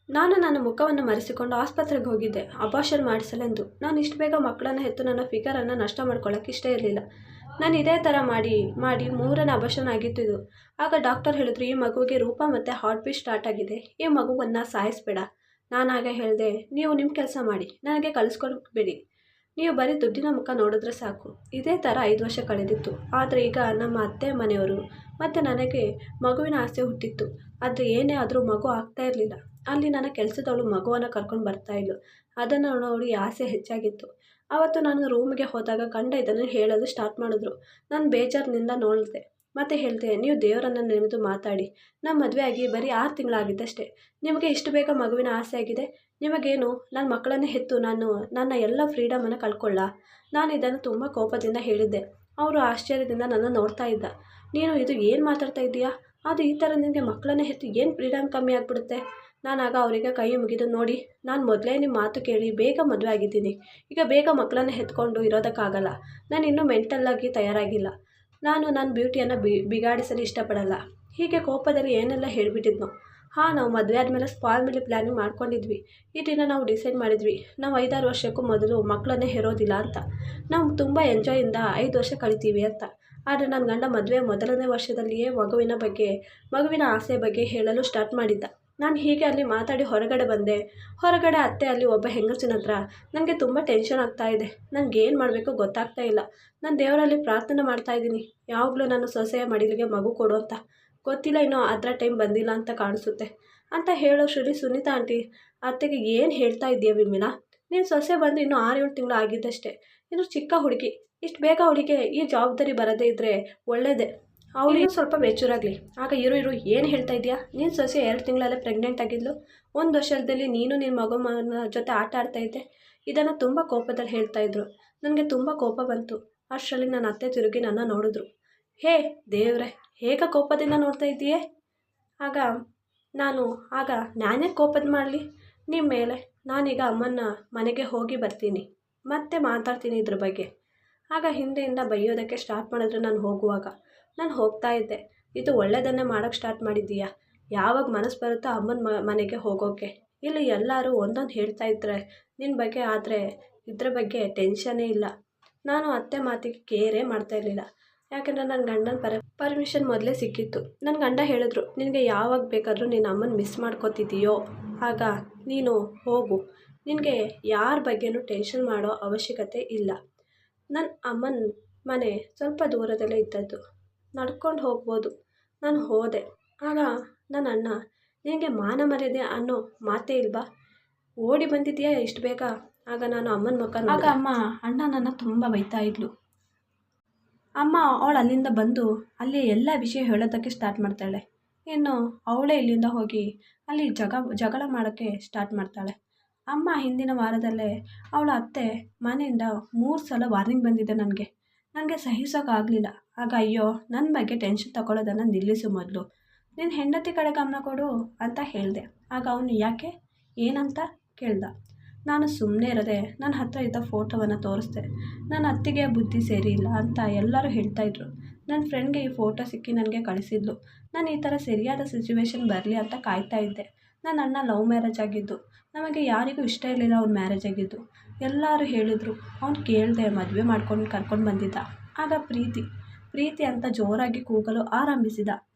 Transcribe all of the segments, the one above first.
ನಾನು ನನ್ನ ಮುಖವನ್ನು ಮರೆಸಿಕೊಂಡು ಆಸ್ಪತ್ರೆಗೆ ಹೋಗಿದ್ದೆ ಅಬಾರ್ಷನ್ ಮಾಡಿಸಲೆಂದು. ನಾನು ಇಷ್ಟು ಬೇಗ ಮಕ್ಕಳನ್ನು ಹೆತ್ತು ನನ್ನ ಫಿಗರನ್ನು ನಷ್ಟ ಮಾಡ್ಕೊಳ್ಳೋಕೆ ಇಷ್ಟ ಇರಲಿಲ್ಲ. ನಾನು ಇದೇ ಥರ ಮಾಡಿ ಮಾಡಿ ಮೂರನೇ ಅಬಾರ್ಷನ್ ಆಗಿತ್ತು ಇದು. ಆಗ ಡಾಕ್ಟರ್ ಹೇಳಿದ್ರು, ಈ ಮಗುವಿಗೆ ರೂಪ ಮತ್ತು ಹಾರ್ಟ್ ಬೀಟ್ ಸ್ಟಾರ್ಟ್ ಆಗಿದೆ, ಈ ಮಗುವನ್ನು ಸಾಯಿಸ್ಬೇಡ. ನಾನಾಗ ಹೇಳಿದೆ, ನೀವು ನಿಮ್ಮ ಕೆಲಸ ಮಾಡಿ, ನನಗೆ ಕಲಿಸ್ಕೊಳ್ಬೇಡಿ, ನೀವು ಬರೀ ದುಡ್ಡಿನ ಮುಖ ನೋಡಿದ್ರೆ ಸಾಕು. ಇದೇ ಥರ 5 ವರ್ಷ ಕಳೆದಿತ್ತು. ಆದರೆ ಈಗ ನಮ್ಮ ಅತ್ತೆ ಮನೆಯವರು ಮತ್ತು ನನಗೆ ಮಗುವಿನ ಆಸೆ ಹುಟ್ಟಿತ್ತು. ಆದರೆ ಏನೇ ಆದರೂ ಮಗು ಆಗ್ತಾ ಇರಲಿಲ್ಲ. ಅಲ್ಲಿ ನನ್ನ ಕೆಲಸದವಳು ಮಗುವನ್ನು ಕರ್ಕೊಂಡು ಬರ್ತಾಯಿದ್ಲು. ಅದನ್ನು ನೋಡಿ ಆಸೆ ಹೆಚ್ಚಾಗಿತ್ತು. ಆವತ್ತು ನಾನು ರೂಮಿಗೆ ಹೋದಾಗ ಗಂಡ ಇದನ್ನು ಹೇಳಲು ಸ್ಟಾರ್ಟ್ ಮಾಡಿದ್ರು. ನಾನು ಬೇಜಾರಿನಿಂದ ನೋಡಿದೆ ಮತ್ತು ಹೇಳಿದೆ, ನೀವು ದೇವರನ್ನು ನೆನೆದು ಮಾತಾಡಿ. ನಮ್ಮ ಮದುವೆ ಆಗಿ ಬರೀ 6 ತಿಂಗಳಾಗಿದ್ದಷ್ಟೇ, ನಿಮಗೆ ಇಷ್ಟು ಬೇಗ ಮಗುವಿನ ಆಸೆ ಆಗಿದೆ. ನಿಮಗೇನು ನನ್ನ ಮಕ್ಕಳನ್ನೇ ಹೆತ್ತು ನಾನು ನನ್ನ ಎಲ್ಲ ಫ್ರೀಡಮನ್ನು ಕಳ್ಕೊಳ್ಳ? ನಾನು ಇದನ್ನು ತುಂಬ ಕೋಪದಿಂದ ಹೇಳಿದ್ದೆ. ಅವರು ಆಶ್ಚರ್ಯದಿಂದ ನನ್ನ ನೋಡ್ತಾ ಇದ್ದ. ನೀನು ಇದು ಏನು ಮಾತಾಡ್ತಾ ಇದ್ದೀಯಾ? ಅದು ಈ ಥರ ನಿನಗೆ ಮಕ್ಕಳನ್ನೇ ಹೆತ್ತು ಏನು ಫ್ರೀಡಮ್ ಕಮ್ಮಿ ಆಗಿಬಿಡುತ್ತೆ? ನಾನಾಗ ಅವರಿಗೆ ಕೈ ಮುಗಿದು, ನೋಡಿ, ನಾನು ಮೊದಲೇ ನಿಮ್ಮ ಮಾತು ಕೇಳಿ ಬೇಗ ಮದುವೆ ಆಗಿದ್ದೀನಿ. ಈಗ ಬೇಗ ಮಕ್ಕಳನ್ನ ಹೆತ್ಕೊಂಡು ಇರೋದಕ್ಕಾಗಲ್ಲ. ನಾನು ಇನ್ನೂ ಮೆಂಟಲ್ಲಾಗಿ ತಯಾರಾಗಿಲ್ಲ. ನಾನು ನನ್ನ ಬ್ಯೂಟಿಯನ್ನು ಬಿಗಾಡಿಸಲು ಇಷ್ಟಪಡಲ್ಲ. ಹೀಗೆ ಕೋಪದಲ್ಲಿ ಏನೆಲ್ಲ ಹೇಳಿಬಿಟ್ಟಿದ್ನೋ. ನಾವು ಮದುವೆ ಆದಮೇಲೆ ಫ್ಯಾಮಿಲಿ ಪ್ಲ್ಯಾನಿಂಗ್ ಮಾಡ್ಕೊಂಡಿದ್ವಿ. ಈ ದಿನ ನಾವು ಡಿಸೈಡ್ ಮಾಡಿದ್ವಿ, ನಾವು 5-6 ವರ್ಷಕ್ಕೂ ಮೊದಲು ಮಕ್ಕಳನ್ನೇ ಹೆರೋದಿಲ್ಲ ಅಂತ. ನಾವು ತುಂಬ ಎಂಜಾಯಿಂದ 5 ವರ್ಷ ಕಳಿತೀವಿ ಅಂತ. ಆದರೆ ನನ್ನ ಗಂಡ ಮದುವೆ ಮೊದಲನೇ ವರ್ಷದಲ್ಲಿಯೇ ಮಗುವಿನ ಆಸೆ ಬಗ್ಗೆ ಹೇಳಲು ಸ್ಟಾರ್ಟ್ ಮಾಡಿದ್ದ. ನಾನು ಹೀಗೆ ಅಲ್ಲಿ ಮಾತಾಡಿ ಹೊರಗಡೆ ಬಂದೆ. ಹೊರಗಡೆ ಅತ್ತೆ ಅಲ್ಲಿ ಒಬ್ಬ ಹೆಂಗಸಿನ ಹತ್ರ, ನನಗೆ ತುಂಬ ಟೆನ್ಷನ್ ಆಗ್ತಾ ಇದೆ, ನನಗೇನು ಮಾಡಬೇಕು ಗೊತ್ತಾಗ್ತಾ ಇಲ್ಲ. ನಾನು ದೇವರಲ್ಲಿ ಪ್ರಾರ್ಥನೆ ಮಾಡ್ತಾಯಿದ್ದೀನಿ, ಯಾವಾಗಲೂ ನಾನು ಸೊಸೆಯ ಮಡಿಲಿಗೆ ಮಗು ಕೊಡು ಅಂತ. ಗೊತ್ತಿಲ್ಲ, ಇನ್ನೂ ಅದರ ಟೈಮ್ ಬಂದಿಲ್ಲ ಅಂತ ಕಾಣಿಸುತ್ತೆ ಅಂತ ಹೇಳೋ ಸುನೀತಾ ಆಂಟಿ ಅತ್ತೆಗೆ, ಏನು ಹೇಳ್ತಾ ಇದೆಯಾ ವಿಮಿಲಾ? ನೀನು ಸೊಸೆ ಬಂದು ಇನ್ನೂ 6-7 ತಿಂಗಳು ಆಗಿದ್ದಷ್ಟೇ. ಇನ್ನು ಚಿಕ್ಕ ಹುಡುಗಿ, ಇಷ್ಟು ಬೇಗ ಅವಳಿಗೆ ಈ ಜವಾಬ್ದಾರಿ ಬರದೇ ಇದ್ದರೆ ಒಳ್ಳೆಯದೇ. ಅವಳಿಗೆ ಸ್ವಲ್ಪ ಮೆಚೂರಾಗಲಿ. ಆಗ ಇರು ಏನು ಹೇಳ್ತಾ ಇದೆಯಾ? ನೀನು ಸೊಸೆ 2 ತಿಂಗಳಲ್ಲೇ ಪ್ರೆಗ್ನೆಂಟ್ ಆಗಿದ್ಲು. 1 ವರ್ಷದಲ್ಲಿ ನೀನು ನಿನ್ನ ಮಗನ ಜೊತೆ ಆಟ ಆಡ್ತಾಯಿದ್ದೆ. ಇದನ್ನು ತುಂಬ ಕೋಪದಲ್ಲಿ ಹೇಳ್ತಾಯಿದ್ರು. ನನಗೆ ತುಂಬ ಕೋಪ ಬಂತು. ಅಷ್ಟರಲ್ಲಿ ನನ್ನ ಅತ್ತೆ ತಿರುಗಿ ನನ್ನ ನೋಡಿದ್ರು. ಹೇ ದೇವ್ರೆ, ಹೇಗ ಕೋಪದಿಂದ ನೋಡ್ತಾ ಇದ್ದೀಯೇ? ಆಗ ನಾನೇ ಕೋಪದ ಮಾಡಲಿ ನಿಮ್ಮ ಮೇಲೆ? ನಾನೀಗ ಅಮ್ಮನ ಮನೆಗೆ ಹೋಗಿ ಬರ್ತೀನಿ, ಮತ್ತೆ ಮಾತಾಡ್ತೀನಿ ಇದ್ರ ಬಗ್ಗೆ. ಆಗ ಹಿಂದೆಯಿಂದ ಬೈಯೋದಕ್ಕೆ ಸ್ಟಾರ್ಟ್ ಮಾಡಿದ್ರು. ನಾನು ಹೋಗುವಾಗ ನಾನು ಹೋಗ್ತಾ ಇದ್ದೆ. ಇದು ಒಳ್ಳೆಯದನ್ನೇ ಮಾಡೋಕ್ಕೆ ಸ್ಟಾರ್ಟ್ ಮಾಡಿದ್ದೀಯಾ? ಯಾವಾಗ ಮನಸ್ಸು ಬರುತ್ತೋ ಅಮ್ಮನ ಮನೆಗೆ ಹೋಗೋಕ್ಕೆ. ಇಲ್ಲಿ ಎಲ್ಲರೂ ಒಂದೊಂದು ಹೇಳ್ತಾ ಇದ್ರೆ ನಿನ್ನ ಬಗ್ಗೆ. ಆದರೆ ಇದ್ರ ಬಗ್ಗೆ ಟೆನ್ಷನ್ನೇ ಇಲ್ಲ. ನಾನು ಅತ್ತೆ ಮಾತಿಗೆ ಕೇರೇ ಮಾಡ್ತಾ ಇರಲಿಲ್ಲ. ಯಾಕೆಂದರೆ ನನ್ನ ಗಂಡನ ಪರ್ಮಿಷನ್ ಮೊದಲೇ ಸಿಕ್ಕಿತ್ತು. ನನ್ನ ಗಂಡ ಹೇಳಿದ್ರು, ನಿನಗೆ ಯಾವಾಗ ಬೇಕಾದರೂ ನಿನ್ನ ಅಮ್ಮನ ಮಿಸ್ ಮಾಡ್ಕೋತಿದ್ದೀಯೋ ಆಗ ನೀನು ಹೋಗು, ನಿನಗೆ ಯಾರ ಬಗ್ಗೆನೂ ಟೆನ್ಷನ್ ಮಾಡೋ ಅವಶ್ಯಕತೆ ಇಲ್ಲ. ನನ್ನ ಅಮ್ಮನ ಮನೆ ಸ್ವಲ್ಪ ದೂರದಲ್ಲೇ ಇದ್ದದ್ದು, ನಡ್ಕೊಂಡು ಹೋಗ್ಬೋದು. ನಾನು ಹೋದೆ. ಆಗ ನನ್ನ ಅಣ್ಣ, ನಿನಗೆ ಮಾನ ಮರ್ಯಾದೆ ಅನ್ನೋ ಮಾತೇ ಇಲ್ವಾ? ಓಡಿ ಬಂದಿದ್ದೀಯಾ ಇಷ್ಟು ಬೇಗ? ಆಗ ನಾನು ಅಮ್ಮನ ಮುಖ ಆಗ ಅಣ್ಣ ನನ್ನ ತುಂಬ ಬೈತಾ ಇದ್ಲು. ಅಮ್ಮ ಅವಳು ಅಲ್ಲಿಂದ ಬಂದು ಅಲ್ಲಿ ಎಲ್ಲ ವಿಷಯ ಹೇಳೋದಕ್ಕೆ ಸ್ಟಾರ್ಟ್ ಮಾಡ್ತಾಳೆ. ಇನ್ನು ಅವಳೇ ಇಲ್ಲಿಂದ ಹೋಗಿ ಅಲ್ಲಿ ಜಗಳ ಮಾಡೋಕ್ಕೆ ಸ್ಟಾರ್ಟ್ ಮಾಡ್ತಾಳೆ. ಅಮ್ಮ ಹಿಂದಿನ ವಾರದಲ್ಲೇ ಅವಳ ಅತ್ತೆ ಮನೆಯಿಂದ 3 ಸಲ ವಾರ್ನಿಂಗ್ ಬಂದಿದೆ ನನಗೆ ಸಹಿಸೋಕ್ಕಾಗಲಿಲ್ಲ. ಆಗ ಅಯ್ಯೋ, ನನ್ನ ಬಗ್ಗೆ ಟೆನ್ಷನ್ ತಗೊಳ್ಳೋದನ್ನು ನಿಲ್ಲಿಸು, ಮೊದಲು ನಿನ್ನ ಹೆಂಡತಿ ಕಡೆ ಗಮನ ಕೊಡು ಅಂತ ಹೇಳಿದೆ. ಆಗ ಅವನು ಯಾಕೆ ಏನಂತ ಕೇಳ್ದ. ನಾನು ಸುಮ್ಮನೆ ಇರದೆ ನನ್ನ ಹತ್ರ ಇದ್ದ ಫೋಟೋವನ್ನು ತೋರಿಸ್ದೆ. ನನ್ನ ಅತ್ತಿಗೆ ಬುದ್ಧಿ ಸೇರಿ ಇಲ್ಲ ಅಂತ ಎಲ್ಲರೂ ಹೇಳ್ತಾಯಿದ್ರು. ನನ್ನ ಫ್ರೆಂಡ್ಗೆ ಈ ಫೋಟೋ ಸಿಕ್ಕಿ ನನಗೆ ಕಳಿಸಿದ್ಲು. ನಾನು ಈ ಥರ ಸರಿಯಾದ ಸಿಚುವೇಶನ್ ಬರಲಿ ಅಂತ ಕಾಯ್ತಾ ಇದ್ದೆ. ನನ್ನ ಅಣ್ಣ ಲವ್ ಮ್ಯಾರೇಜ್ ಆಗಿದ್ದು, ನಮಗೆ ಯಾರಿಗೂ ಇಷ್ಟ ಇರಲಿಲ್ಲ ಅವ್ನು ಮ್ಯಾರೇಜ್ ಆಗಿದ್ದು. ಎಲ್ಲರೂ ಹೇಳಿದರು. ಅವ್ನು ಕೇಳಿದೆ, ಮದುವೆ ಮಾಡ್ಕೊಂಡು ಕರ್ಕೊಂಡು ಬಂದಿದ್ದ. ಆಗ ಪ್ರೀತಿ ಅಂತ ಜೋರಾಗಿ ಕೂಗಲು ಆರಂಭಿಸಿದ.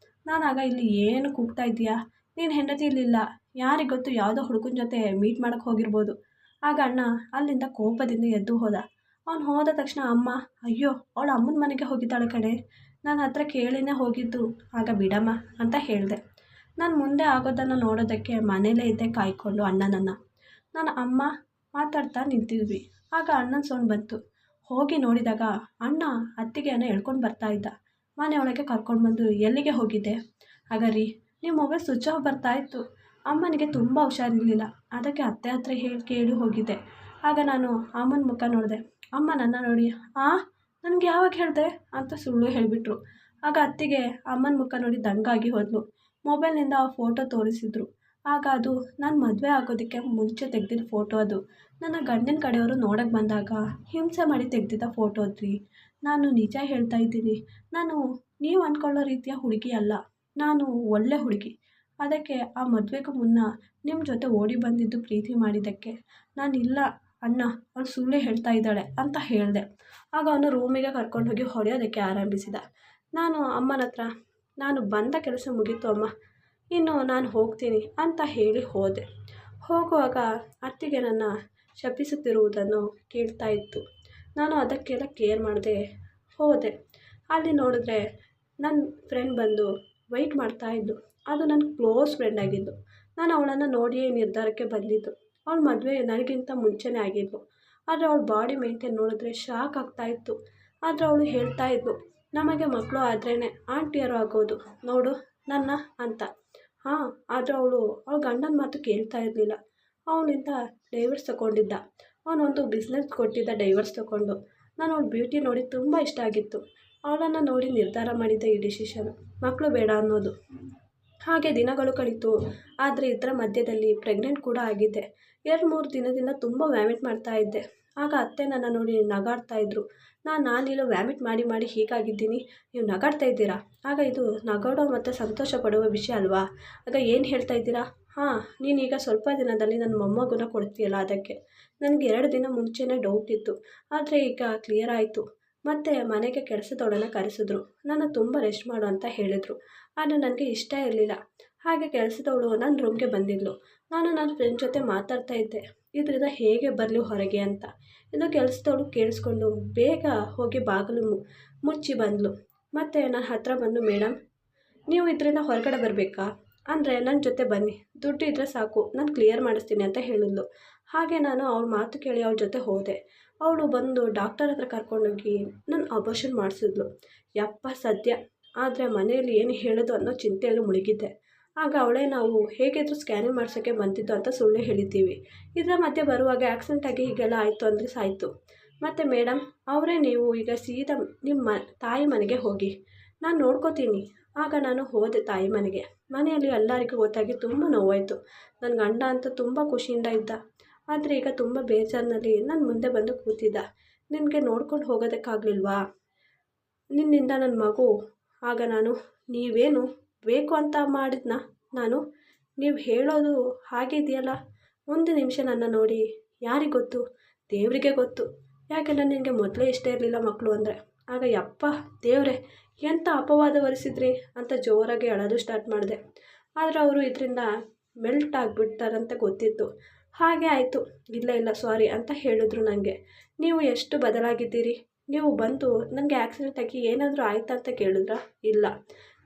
ನಾನಾಗ, ಇಲ್ಲಿ ಏನು ಕೂಗ್ತಾ ಇದ್ದೀಯಾ? ನೀನು ಹೆಂಡತಿ ಇರಲಿಲ್ಲ, ಯಾರಿಗೊತ್ತು ಯಾವುದೋ ಹುಡುಗನ ಜೊತೆ ಮೀಟ್ ಮಾಡೋಕ್ಕೆ ಹೋಗಿರ್ಬೋದು. ಆಗ ಅಣ್ಣ ಅಲ್ಲಿಂದ ಕೋಪದಿಂದ ಎದ್ದು ಹೋದ. ಅವ್ನು ಹೋದ ತಕ್ಷಣ ಅಮ್ಮ, ಅಯ್ಯೋ, ಅವಳು ಅಮ್ಮನ ಮನೆಗೆ ಹೋಗಿದ್ದಾಳೆ ಕಡೆ, ನನ್ನ ಹತ್ರ ಕೇಳಿನೇ ಹೋಗಿದ್ದು. ಆಗ ಬಿಡಮ್ಮ ಅಂತ ಹೇಳಿದೆ. ನಾನು ಮುಂದೆ ಆಗೋದನ್ನು ನೋಡೋದಕ್ಕೆ ಮನೇಲೇ ಇದ್ದೆ ಕಾಯ್ಕೊಂಡು ಅಣ್ಣನನ್ನು. ನನ್ನ ಅಮ್ಮ ಮಾತಾಡ್ತಾ ನಿಂತಿದ್ವಿ. ಆಗ ಅಣ್ಣನ ಸೌಂಡ್ ಬಂತು. ಹೋಗಿ ನೋಡಿದಾಗ ಅಣ್ಣ ಅತ್ತಿಗೆಯನ್ನು ಎಳ್ಕೊಂಡು ಬರ್ತಾ ಇದ್ದ. ಮನೆಯೊಳಗೆ ಕರ್ಕೊಂಡು ಬಂದು, ಎಲ್ಲಿಗೆ ಹೋಗಿದ್ದೆ? ಆಗ ರೀ, ನಿಮ್ಮ ಮೊಬೈಲ್ ಸ್ವಿಚ್ ಆಫ್ ಬರ್ತಾ ಇತ್ತು, ಅಮ್ಮನಿಗೆ ತುಂಬ ಹುಷಾರಿರಲಿಲ್ಲ, ಅದಕ್ಕೆ ಅತ್ತೆ ಹತ್ರ ಕೇಳಿ ಹೋಗಿದ್ದೆ. ಆಗ ನಾನು ಅಮ್ಮನ ಮುಖ ನೋಡಿದೆ. ಅಮ್ಮ ನನ್ನ ನೋಡಿ, ನನಗೆ ಯಾವಾಗ ಹೇಳಿದೆ ಅಂತ ಸುಳ್ಳು ಹೇಳಿಬಿಟ್ರು. ಆಗ ಅತ್ತಿಗೆ ಅಮ್ಮನ ಮುಖ ನೋಡಿ ದಂಗಾಗಿ ಹೋದ್ಲು. ಮೊಬೈಲ್ನಿಂದ ಆ ಫೋಟೋ ತೋರಿಸಿದ್ರು. ಆಗ ಅದು ನಾನು ಮದುವೆ ಆಗೋದಕ್ಕೆ ಮುಂಚೆ ತೆಗೆದಿದ್ದ ಫೋಟೋ. ಅದು ನನ್ನ ಗಂಡನ ಕಡೆಯವರು ನೋಡೋಕ್ಕೆ ಬಂದಾಗ ಹಿಂಸೆ ಮಾಡಿ ತೆಗೆದಿದ್ದ ಫೋಟೋ ಅದ್ರಿ. ನಾನು ನಿಜ ಹೇಳ್ತಾ ಇದ್ದೀನಿ, ನಾನು ನೀವು ಅಂದ್ಕೊಳ್ಳೋ ರೀತಿಯ ಹುಡುಗಿ ಅಲ್ಲ, ನಾನು ಒಳ್ಳೆ ಹುಡುಗಿ. ಅದಕ್ಕೆ ಆ ಮದುವೆಗೂ ಮುನ್ನ ನಿಮ್ಮ ಜೊತೆ ಓಡಿ ಬಂದಿದ್ದು ಪ್ರೀತಿ ಮಾಡಿದ್ದಕ್ಕೆ ನಾನಿಲ್ಲ ಅಣ್ಣ ಅವಳು ಸುಳ್ಳು ಹೇಳ್ತಾ ಇದ್ದಾಳೆ ಅಂತ ಹೇಳಿದೆ. ಆಗ ಅವನು ರೂಮಿಗೆ ಕರ್ಕೊಂಡೋಗಿ ಹೊಡೆಯೋದಕ್ಕೆ ಆರಂಭಿಸಿದ. ನಾನು ಅಮ್ಮನ ಹತ್ರ ನಾನು ಬಂದ ಕೆಲಸ ಮುಗೀತು ಅಮ್ಮ, ಇನ್ನು ನಾನು ಹೋಗ್ತೀನಿ ಅಂತ ಹೇಳಿ ಹೋದೆ. ಹೋಗುವಾಗ ಅತ್ತಿಗೆ ನನ್ನ ಶಪಿಸುತ್ತಿರುವುದನ್ನು ಕೇಳ್ತಾ ಇತ್ತು. ನಾನು ಅದಕ್ಕೆಲ್ಲ ಕೇರ್ ಮಾಡದೆ ಹೋದೆ. ಅಲ್ಲಿ ನೋಡಿದ್ರೆ ನನ್ನ ಫ್ರೆಂಡ್ ಬಂದು ವೆಯ್ಟ್ ಮಾಡ್ತಾಯಿದ್ಲು. ಅದು ನನ್ನ ಕ್ಲೋಸ್ ಫ್ರೆಂಡ್ ಆಗಿದ್ದು. ನಾನು ಅವಳನ್ನು ನೋಡಿಯೇ ಈ ನಿರ್ಧಾರಕ್ಕೆ ಬಂದಿದ್ದು. ಅವಳ ಮದುವೆ ನನಗಿಂತ ಮುಂಚೆನೇ ಆಗಿದ್ಲು. ಆದರೆ ಅವಳ ಬಾಡಿ ಮೇಂಟೈನ್ ನೋಡಿದ್ರೆ ಶಾಕ್ ಆಗ್ತಾಯಿತ್ತು. ಆದರೆ ಅವಳು ಹೇಳ್ತಾ ಇದ್ಲು, ನಮಗೆ ಮಕ್ಕಳು ಆದ್ರೇ ಆಂಟಿಯರು ಆಗೋದು ನೋಡು ನನ್ನ ಅಂತ. ಹಾಂ, ಆದರೆ ಅವಳ ಗಂಡನ ಮಾತು ಕೇಳ್ತಾ ಇರಲಿಲ್ಲ. ಅವನಿಂದ ಡೈವರ್ಸ್ ತಗೊಂಡಿದ್ದ. ಅವನೊಂದು ಬಿಸ್ನೆಸ್ ಕೊಟ್ಟಿದ್ದ ಡೈವರ್ಸ್ ತಗೊಂಡು. ನಾನು ಅವಳ ಬ್ಯೂಟಿ ನೋಡಿ ತುಂಬ ಇಷ್ಟ ಆಗಿತ್ತು. ಅವಳನ್ನು ನೋಡಿ ನಿರ್ಧಾರ ಮಾಡಿದ್ದೆ ಈ ಡಿಸಿಷನು, ಮಕ್ಕಳು ಬೇಡ ಅನ್ನೋದು. ಹಾಗೆ ದಿನಗಳು ಕಳೀತು. ಆದರೆ ಇದರ ಮಧ್ಯದಲ್ಲಿ ಪ್ರೆಗ್ನೆಂಟ್ ಕೂಡ ಆಗಿದ್ದೆ. 2-3 ದಿನದಿಂದ ತುಂಬ ವ್ಯಾಮಿಟ್ ಮಾಡ್ತಾ ಇದ್ದೆ. ಆಗ ಅತ್ತೆ ನನ್ನ ನೋಡಿ ನಗಾಡ್ತಾ ಇದ್ರು. ನಾನಿಲ್ಲ ವ್ಯಾಮಿಟ್ ಮಾಡಿ ಮಾಡಿ ಹೀಗಾಗಿದ್ದೀನಿ, ನೀವು ನಗಾಡ್ತಾ ಇದ್ದೀರಾ? ಆಗ ಇದು ನಗಾಡೋ ಮತ್ತು ಸಂತೋಷ ಪಡುವ ವಿಷಯ ಅಲ್ವಾ? ಆಗ ಏನು ಹೇಳ್ತಾ ಇದ್ದೀರಾ? ಹಾಂ, ನೀನೀಗ ಸ್ವಲ್ಪ ದಿನದಲ್ಲಿ ನನ್ನ ಮೊಮ್ಮಗುನ ಕೊಡ್ತೀಯಲ್ಲ ಅದಕ್ಕೆ. ನನಗೆ 2 ದಿನ ಮುಂಚೆನೇ ಡೌಟ್ ಇತ್ತು, ಆದರೆ ಈಗ ಕ್ಲಿಯರ್ ಆಯಿತು. ಮತ್ತು ಮನೆಗೆ ಕೆಲಸದವಳನ್ನು ಕರೆಸಿದ್ರು. ನನ್ನ ತುಂಬ ರೆಸ್ಟ್ ಮಾಡು ಅಂತ ಹೇಳಿದರು. ಆದರೆ ನನಗೆ ಇಷ್ಟ ಇರಲಿಲ್ಲ. ಹಾಗೆ ಕೆಲಸದವಳು ನನ್ನ ರೂಮ್ಗೆ ಬಂದಿದ್ಲು. ನಾನು ನನ್ನ ಫ್ರೆಂಡ್ ಜೊತೆ ಮಾತಾಡ್ತಾ ಇದ್ದೆ, ಇದರಿಂದ ಹೇಗೆ ಬರಲಿ ಹೊರಗೆ ಅಂತ. ಇದು ಕೆಲಸದವಳು ಕೇಳಿಸ್ಕೊಂಡು ಬೇಗ ಹೋಗಿ ಬಾಗಿಲು ಮುಚ್ಚಿ ಬಂದಳು. ಮತ್ತು ನನ್ನ ಹತ್ರ ಬಂದು, ಮೇಡಮ್ ನೀವು ಇದರಿಂದ ಹೊರಗಡೆ ಬರಬೇಕಾ? ಅಂದರೆ ನನ್ನ ಜೊತೆ ಬನ್ನಿ, ದುಡ್ಡು ಇದ್ದರೆ ಸಾಕು, ನಾನು ಕ್ಲಿಯರ್ ಮಾಡಿಸ್ತೀನಿ ಅಂತ ಹೇಳಿದ್ಲು. ಹಾಗೆ ನಾನು ಅವಳ ಮಾತು ಕೇಳಿ ಅವಳ ಜೊತೆ ಹೋದೆ. ಅವಳು ಬಂದು ಡಾಕ್ಟರ್ ಹತ್ರ ಕರ್ಕೊಂಡೋಗಿ ನಾನು ಅಬಾರ್ಷನ್ ಮಾಡಿಸಿದ್ಲು. ಯಪ್ಪ ಸದ್ಯ. ಆದರೆ ಮನೆಯಲ್ಲಿ ಏನು ಹೇಳೋದು ಅನ್ನೋ ಚಿಂತೆಯಲ್ಲಿ ಮುಳುಗಿದ್ದೆ. ಆಗ ಅವಳೇ ನಾವು ಹೇಗಿದ್ರು ಸ್ಕ್ಯಾನಿಂಗ್ ಮಾಡ್ಸೋಕ್ಕೆ ಬಂದಿದ್ದು ಅಂತ ಸುಳ್ಳು ಹೇಳಿದ್ದೀವಿ. ಇದರ ಮಧ್ಯೆ ಬರುವಾಗ ಆಕ್ಸಿಡೆಂಟಾಗಿ ಹೀಗೆಲ್ಲ ಆಯಿತು ಅಂದರೆ ಸಾಯಿತು. ಮತ್ತು ಮೇಡಮ್ ಅವರೇ, ನೀವು ಈಗ ಸೀದಾ ನಿಮ್ಮ ತಾಯಿ ಮನೆಗೆ ಹೋಗಿ, ನಾನು ನೋಡ್ಕೋತೀನಿ. ಆಗ ನಾನು ಹೋದೆ ತಾಯಿ ಮನೆಗೆ. ಮನೆಯಲ್ಲಿ ಎಲ್ಲರಿಗೂ ಗೊತ್ತಾಗಿ ತುಂಬ ನೋವಾಯಿತು. ನನ್ನ ಗಂಡ ಅಂತೂ ತುಂಬ ಖುಷಿಯಿಂದ ಇದ್ದ. ಆದರೆ ಈಗ ತುಂಬ ಬೇಜಾರಿನಲ್ಲಿ ನನ್ನ ಮುಂದೆ ಬಂದು ಕೂತಿದ್ದ. ನಿನಗೆ ನೋಡ್ಕೊಂಡು ಹೋಗೋದಕ್ಕಾಗಲಿಲ್ವಾ? ನಿನ್ನಿಂದ ನನ್ನ ಮಗು. ಆಗ ನಾನು, ನೀವೇನು ಬೇಕು ಅಂತ ಮಾಡಿದ್ನ ನಾನು? ನೀವು ಹೇಳೋದು ಹಾಗಿದೆಯಲ್ಲ. ಒಂದು ನಿಮಿಷ ನನ್ನ ನೋಡಿ, ಯಾರಿಗೆ ಗೊತ್ತು? ದೇವರಿಗೆ ಗೊತ್ತು. ಯಾಕೆಂದರೆ ನಿನಗೆ ಮೊದಲೇ ಇಷ್ಟ ಇರಲಿಲ್ಲ ಮಕ್ಕಳು ಅಂದರೆ. ಆಗ ಯಪ್ಪ ದೇವರೇ, ಎಂಥ ಅಪವಾದ ಹೊರಿಸಿದ್ರಿ ಅಂತ ಜೋರಾಗಿ ಅಳೋದು ಸ್ಟಾರ್ಟ್ ಮಾಡಿದೆ. ಆದರೆ ಅವರು ಇದರಿಂದ ಮೆಲ್ಟ್ ಆಗಿಬಿಡ್ತಾರಂತ ಗೊತ್ತಿತ್ತು. ಹಾಗೆ ಆಯಿತು, ಇಲ್ಲ ಸಾರಿ ಅಂತ ಹೇಳಿದ್ರು ನನಗೆ. ನೀವು ಎಷ್ಟು ಬದಲಾಗಿದ್ದೀರಿ, ನೀವು ಬಂದು ನನಗೆ ಆಕ್ಸಿಡೆಂಟ್ ಆಗಿ ಏನಾದರೂ ಆಯ್ತಾ ಅಂತ ಕೇಳಿದ್ರಾ? ಇಲ್ಲ.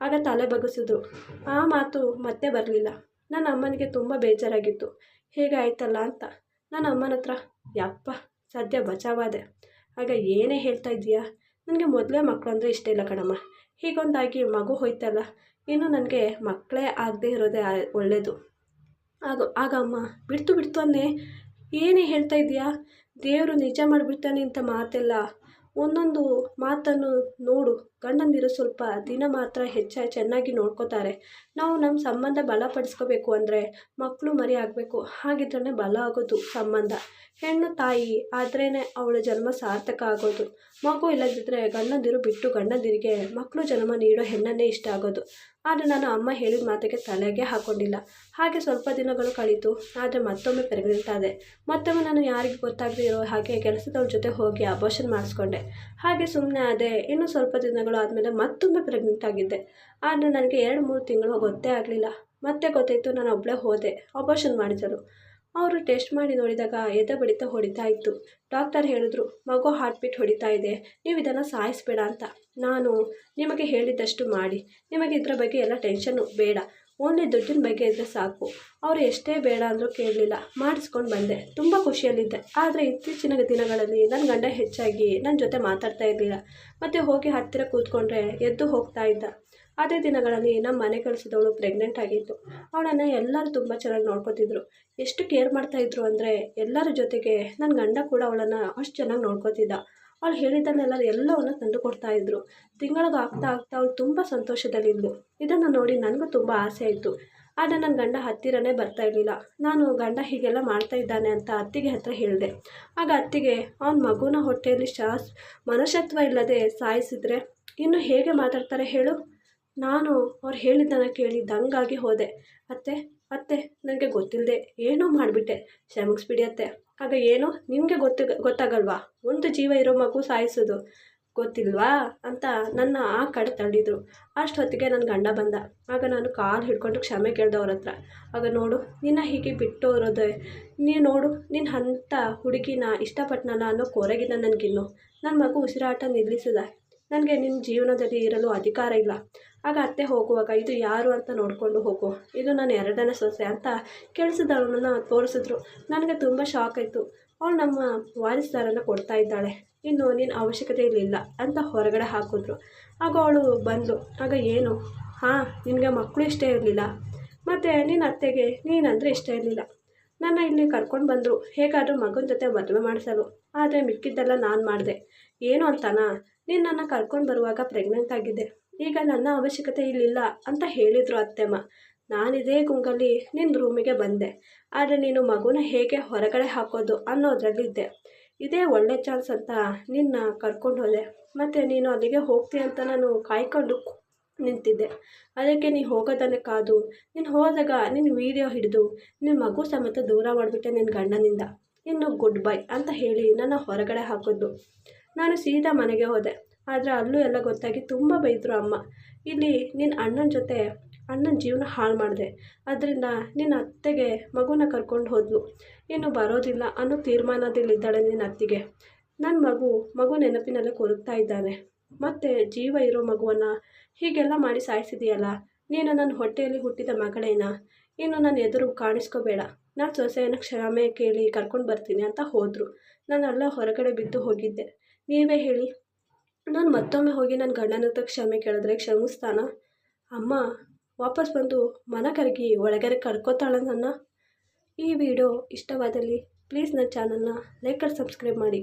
ಆಗ ತಲೆ ಬಗ್ಗಿಸಿದ್ರು. ಆ ಮಾತು ಮತ್ತೆ ಬರಲಿಲ್ಲ. ನನ್ನ ಅಮ್ಮನಿಗೆ ತುಂಬ ಬೇಜಾರಾಗಿತ್ತು, ಹೇಗೆ ಆಯ್ತಲ್ಲ ಅಂತ. ನನ್ನ ಅಮ್ಮನ ಹತ್ರ, ಯಪ್ಪ ಸದ್ಯ ಬಚಾವಾದೆ. ಆಗ ಏನೇ ಹೇಳ್ತಾ ಇದೀಯಾ? ನನಗೆ ಮೊದಲೇ ಮಕ್ಕಳು ಅಂದರೆ ಇಷ್ಟ ಇಲ್ಲ ಕಣಮ್ಮ. ಹೀಗೊಂದಾಗಿ ಮಗು ಹೋಯ್ತಲ್ಲ, ಇನ್ನು ನನಗೆ ಮಕ್ಕಳೇ ಆಗದೆ ಇರೋದೇ ಒಳ್ಳೆಯದು. ಆಗ ಅಮ್ಮ, ಬಿಡ್ತು ಅನ್ನೇ, ಏನೇ ಹೇಳ್ತಾ ಇದೆಯಾ? ದೇವರು ನಿಜ ಮಾಡಿಬಿಡ್ತಾನೆ ಇಂಥ ಮಾತೆಲ್ಲ. ಒಂದೊಂದು ಮಾತನ್ನು ನೋಡು, ಗಂಡಂದಿರು ಸ್ವಲ್ಪ ದಿನ ಮಾತ್ರ ಚೆನ್ನಾಗಿ ನೋಡ್ಕೋತಾರೆ. ನಾವು ನಮ್ಮ ಸಂಬಂಧ ಬಲಪಡಿಸ್ಕೋಬೇಕು ಅಂದರೆ ಮಕ್ಕಳು ಮರಿ ಆಗಬೇಕು. ಹಾಗಿದ್ರೇ ಬಲ ಆಗೋದು ಸಂಬಂಧ. ಹೆಣ್ಣು ತಾಯಿ ಆದ್ರೇ ಅವಳ ಜನ್ಮ ಸಾರ್ಥಕ ಆಗೋದು. ಮಗು ಇಲ್ಲದಿದ್ದರೆ ಗಂಡಂದಿರು ಬಿಟ್ಟು ಗಂಡಂದಿರಿಗೆ ಮಕ್ಕಳು ಜನ್ಮ ನೀಡೋ ಹೆಣ್ಣನ್ನೇ ಇಷ್ಟ ಆಗೋದು. ಆದರೆ ನಾನು ಅಮ್ಮ ಹೇಳಿದ ಮಾತಿಗೆ ತಲೆಗೆ ಹಾಕ್ಕೊಂಡಿಲ್ಲ. ಹಾಗೆ ಸ್ವಲ್ಪ ದಿನಗಳು ಕಳೀತು. ಆದರೆ ಮತ್ತೊಮ್ಮೆ ಪ್ರೆಗ್ನೆಂಟ್ ಆದೆ. ಮತ್ತೊಮ್ಮೆ ನಾನು ಯಾರಿಗೂ ಗೊತ್ತಾಗದೇ ಇರೋ ಹಾಗೆ ಕೆಲಸದವ್ರ ಜೊತೆ ಹೋಗಿ ಅಬಾರ್ಷನ್ ಮಾಡಿಸ್ಕೊಂಡೆ. ಹಾಗೆ ಸುಮ್ಮನೆ ಆದೆ. ಇನ್ನು ಸ್ವಲ್ಪ ದಿನಗಳು ಆದಮೇಲೆ ಮತ್ತೊಮ್ಮೆ ಪ್ರೆಗ್ನೆಂಟ್ ಆಗಿದ್ದೆ. ಆದರೆ ನನಗೆ 2-3 ತಿಂಗಳು ಗೊತ್ತೇ ಆಗಲಿಲ್ಲ. ಮತ್ತೆ ಗೊತ್ತಾಯಿತು. ನಾನು ಒಬ್ಬಳೇ ಹೋದೆ, ಅಬಾರ್ಷನ್ ಮಾಡಿದರು. ಅವರು ಟೆಸ್ಟ್ ಮಾಡಿ ನೋಡಿದಾಗ ಎದೆ ಬಡಿತ ಹೊಡಿತಾ ಇತ್ತು. ಡಾಕ್ಟರ್ ಹೇಳಿದ್ರು, ಮಗು ಹಾರ್ಟ್ ಬೀಟ್ ಹೊಡಿತಾ ಇದೆ, ನೀವು ಇದನ್ನು ಸಾಯಿಸಬೇಡ ಅಂತ. ನಾನು, ನಿಮಗೆ ಹೇಳಿದ್ದಷ್ಟು ಮಾಡಿ, ನಿಮಗೆ ಇದರ ಬಗ್ಗೆ ಎಲ್ಲ ಟೆನ್ಷನ್ನು ಬೇಡ, ಓನ್ಲಿ ದುಡ್ಡಿನ ಬಗ್ಗೆ ಇದ್ದರೆ ಸಾಕು. ಅವರು ಎಷ್ಟೇ ಬೇಡ ಅಂದರೂ ಕೇಳಲಿಲ್ಲ, ಮಾಡಿಸ್ಕೊಂಡು ಬಂದೆ. ತುಂಬ ಖುಷಿಯಲ್ಲಿದ್ದೆ. ಆದರೆ ಇತ್ತೀಚಿನ ದಿನಗಳಲ್ಲಿ ನನ್ನ ಗಂಡ ಹೆಚ್ಚಾಗಿ ನನ್ನ ಜೊತೆ ಮಾತಾಡ್ತಾ ಇರಲಿಲ್ಲ. ಮತ್ತು ಹೋಗಿ ಹತ್ತಿರ ಕೂತ್ಕೊಂಡ್ರೆ ಎದ್ದು ಹೋಗ್ತಾ ಇದ್ದ. ಅದೇ ದಿನಗಳಲ್ಲಿ ನಮ್ಮ ಮನೆ ಕೆಲಸದವಳು ಪ್ರೆಗ್ನೆಂಟ್ ಆಗಿತ್ತು. ಅವಳನ್ನು ಎಲ್ಲರೂ ತುಂಬ ಚೆನ್ನಾಗಿ ನೋಡ್ಕೋತಿದ್ರು. ಎಷ್ಟು ಕೇರ್ ಮಾಡ್ತಾಯಿದ್ರು ಅಂದರೆ ಎಲ್ಲರ ಜೊತೆಗೆ ನನ್ನ ಗಂಡ ಕೂಡ ಅವಳನ್ನು ಅಷ್ಟು ಚೆನ್ನಾಗಿ ನೋಡ್ಕೋತಿದ್ದ. ಅವಳು ಹೇಳಿದ್ದನ್ನೆಲ್ಲ ಎಲ್ಲವನ್ನು ತಂದು ಕೊಡ್ತಾಯಿದ್ರು. ತಿಂಗಳಿಗೆ ಆಗ್ತಾ ಅವಳು ತುಂಬ ಸಂತೋಷದಲ್ಲಿದ್ಲು. ಇದನ್ನು ನೋಡಿ ನನಗೂ ತುಂಬ ಆಸೆ ಆಯಿತು. ಆದರೆ ನನ್ನ ಗಂಡ ಹತ್ತಿರನೇ ಬರ್ತಾ ಇರಲಿಲ್ಲ. ನಾನು ಗಂಡ ಹೀಗೆಲ್ಲ ಮಾಡ್ತಾ ಇದ್ದಾನೆ ಅಂತ ಅತ್ತಿಗೆ ಹತ್ರ ಹೇಳಿದೆ. ಆಗ ಅತ್ತಿಗೆ, ಅವನ ಮಗುನ ಹೊಟ್ಟೆಯಲ್ಲಿ ಮನುಷ್ಯತ್ವ ಇಲ್ಲದೆ ಸಾಯಿಸಿದ್ರೆ ಇನ್ನು ಹೇಗೆ ಮಾತಾಡ್ತಾರೆ ಹೇಳು? ನಾನು ಅವ್ರು ಹೇಳಿದ್ದನ್ನು ಕೇಳಿ ದಂಗಾಗಿ ಹೋದೆ. ಅತ್ತೆ ಅತ್ತೆ ನನಗೆ ಗೊತ್ತಿಲ್ಲದೆ ಏನೋ ಮಾಡಿಬಿಟ್ಟೆ, ಕ್ಷಮಿಸ್ಬಿಡಿ ಅತ್ತೆ. ಆಗ ಏನು ನಿಮಗೆ ಗೊತ್ತಾಗಲ್ವಾ, ಒಂದು ಜೀವ ಇರೋ ಮಗು ಸಾಯಿಸೋದು ಗೊತ್ತಿಲ್ವಾ ಅಂತ ನನ್ನ ಆ ಕಡೆ ತಳ್ಳಿದ್ರು. ಅಷ್ಟೊತ್ತಿಗೆ ನನ್ನ ಗಂಡ ಬಂದ. ಆಗ ನಾನು ಕಾಲು ಹಿಡ್ಕೊಂಡು ಕ್ಷಮೆ ಕೇಳ್ದೆ ಅವ್ರ ಹತ್ರ. ಆಗ ನೋಡು ನಿನ್ನ ಹೀಗೆ ಬಿಟ್ಟು ಇರೋದೆ, ನೀನು ನೋಡು ನಿನ್ನ ಅಂಥ ಹುಡುಗಿನ ಇಷ್ಟಪಟ್ಟನಲ್ಲ ಅನ್ನೋ ಕೊರಗಿದ ನನಗಿನ್ನು. ನನ್ನ ಮಗು ಉಸಿರಾಟ ನಿಲ್ಲಿಸಿದ. ನನಗೆ ನಿನ್ನ ಜೀವನದಲ್ಲಿ ಇರಲು ಅಧಿಕಾರ ಇಲ್ಲ. ಆಗ ಅತ್ತೆ ಹೋಗುವಾಗ ಇದು ಯಾರು ಅಂತ ನೋಡಿಕೊಂಡು ಹೋಗು, ಇದು ನನ್ನ ಎರಡನೇ ಸೊಸೆ ಅಂತ ಕೆಲಸದವಳನ್ನ ತೋರಿಸಿದ್ರು. ನನಗೆ ತುಂಬ ಶಾಕ್ ಆಯಿತು. ಅವಳು ನಮ್ಮ ವಾರಿಸ್ದಾರನ ಕೊಡ್ತಾ ಇದ್ದಾಳೆ, ಇನ್ನು ನಿನ್ನ ಅವಶ್ಯಕತೆ ಇರಲಿಲ್ಲ ಅಂತ ಹೊರಗಡೆ ಹಾಕಿದ್ರು. ಆಗ ಅವಳು ಬಂದು ಆಗ ಏನು, ಹಾಂ ನಿನಗೆ ಮಕ್ಕಳು ಇಷ್ಟ ಇರಲಿಲ್ಲ, ಮತ್ತು ನಿನ್ನ ಅತ್ತೆಗೆ ನೀನಂದರೆ ಇಷ್ಟ ಇರಲಿಲ್ಲ. ನನ್ನ ಇಲ್ಲಿ ಕರ್ಕೊಂಡು ಬಂದರು ಹೇಗಾದರೂ ಮಗನ ಜೊತೆ ಮದುವೆ ಮಾಡಿಸಲು. ಆದರೆ ಮಿಕ್ಕಿದ್ದೆಲ್ಲ ನಾನು ಮಾಡಿದೆ. ಏನು ಅಂತನಾ, ನೀನು ನನ್ನ ಕರ್ಕೊಂಡು ಬರುವಾಗ ಪ್ರೆಗ್ನೆಂಟ್ ಆಗಿದ್ದೆ, ಈಗ ನನ್ನ ಅವಶ್ಯಕತೆ ಇಲ್ಲಿಲ್ಲ ಅಂತ ಹೇಳಿದರು ಅತ್ತೆಮ್ಮ. ನಾನಿದೇ ಗುಂಗಲ್ಲಿ ನಿನ್ನ ರೂಮಿಗೆ ಬಂದೆ, ಆದರೆ ನೀನು ಮಗುನ ಹೇಗೆ ಹೊರಗಡೆ ಹಾಕೋದು ಅನ್ನೋದ್ರಲ್ಲಿದ್ದೆ. ಇದೇ ಒಳ್ಳೆ ಚಾನ್ಸ್ ಅಂತ ನಿನ್ನ ಕರ್ಕೊಂಡು ಹೋದೆ, ಮತ್ತು ನೀನು ಅಲ್ಲಿಗೆ ಹೋಗ್ತೀಯ ಅಂತ ನಾನು ಕಾಯ್ಕೊಂಡು ನಿಂತಿದ್ದೆ. ಅದಕ್ಕೆ ನೀನು ಹೋಗೋದನ್ನೇ ಕಾದು ನೀನು ಹೋದಾಗ ನಿನ್ನ ವೀಡಿಯೋ ಹಿಡಿದು ನಿನ್ನ ಮಗು ಸಮೇತ ದೂರ ಮಾಡಿಬಿಟ್ಟೆ ನಿನ್ನ ಗಂಡನಿಂದ. ಇನ್ನು ಗುಡ್ ಬೈ ಅಂತ ಹೇಳಿ ನನ್ನ ಹೊರಗಡೆ ಹಾಕಿದ್ದು. ನಾನು ಸೀದಾ ಮನೆಗೆ ಹೋದೆ. ಆದರೆ ಅಲ್ಲೂ ಎಲ್ಲ ಗೊತ್ತಾಗಿ ತುಂಬ ಬೈದರು ಅಮ್ಮ. ಇಲ್ಲಿ ನಿನ್ನ ಅಣ್ಣನ ಜೊತೆ ಅಣ್ಣನ ಜೀವನ ಹಾಳು ಮಾಡಿದೆ, ಅದರಿಂದ ನಿನ್ನ ಅತ್ತೆಗೆ ಮಗುನ ಕರ್ಕೊಂಡು ಹೋದ್ಲು. ಇನ್ನು ಬರೋದಿಲ್ಲ ಅನ್ನೋ ತೀರ್ಮಾನದಲ್ಲಿದ್ದಾಳೆ ನಿನ್ನ ಅತ್ತಿಗೆ. ನನ್ನ ಮಗು ನೆನಪಿನಲ್ಲೇ ಕೊರಗ್ತಾ ಇದ್ದಾನೆ. ಮತ್ತು ಜೀವ ಇರೋ ಮಗುವನ್ನು ಹೀಗೆಲ್ಲ ಮಾಡಿ ಸಾಯಿಸಿದೆಯಲ್ಲ, ನೀನು ನನ್ನ ಹೊಟ್ಟೆಯಲ್ಲಿ ಹುಟ್ಟಿದ ಮಗಳೇನಾ, ಇನ್ನು ನನ್ನ ಎದುರು ಕಾಣಿಸ್ಕೋಬೇಡ, ನಾನು ಸೊಸೆಯನ್ನು ಕ್ಷಮೆ ಕೇಳಿ ಕರ್ಕೊಂಡು ಬರ್ತೀನಿ ಅಂತ ಹೋದರು. ನಾನೆಲ್ಲ ಹೊರಗಡೆ ಬಿದ್ದು ಹೋಗಿದ್ದೆ. ನೀವೇ ಹೇಳಿ, ನಾನು ಮತ್ತೊಮ್ಮೆ ಹೋಗಿ ನನ್ನ ಗಂಡನ ಹತ್ರ ಕ್ಷಮೆ ಕೇಳಿದ್ರೆ ಕ್ಷಮಿಸ್ತಾನ? ಅಮ್ಮ ವಾಪಸ್ ಬಂದು ಮನ ಕರಗಿ ಒಳಗಡೆ ಕರ್ಕೋತಾಳೆ ನನ್ನ. ಈ ವಿಡಿಯೋ ಇಷ್ಟವಾದಲ್ಲಿ ಪ್ಲೀಸ್ ನನ್ನ ಚಾನಲ್ನ ಲೈಕ್ ಆ್ಯಂಡ್ ಸಬ್ಸ್ಕ್ರೈಬ್ ಮಾಡಿ.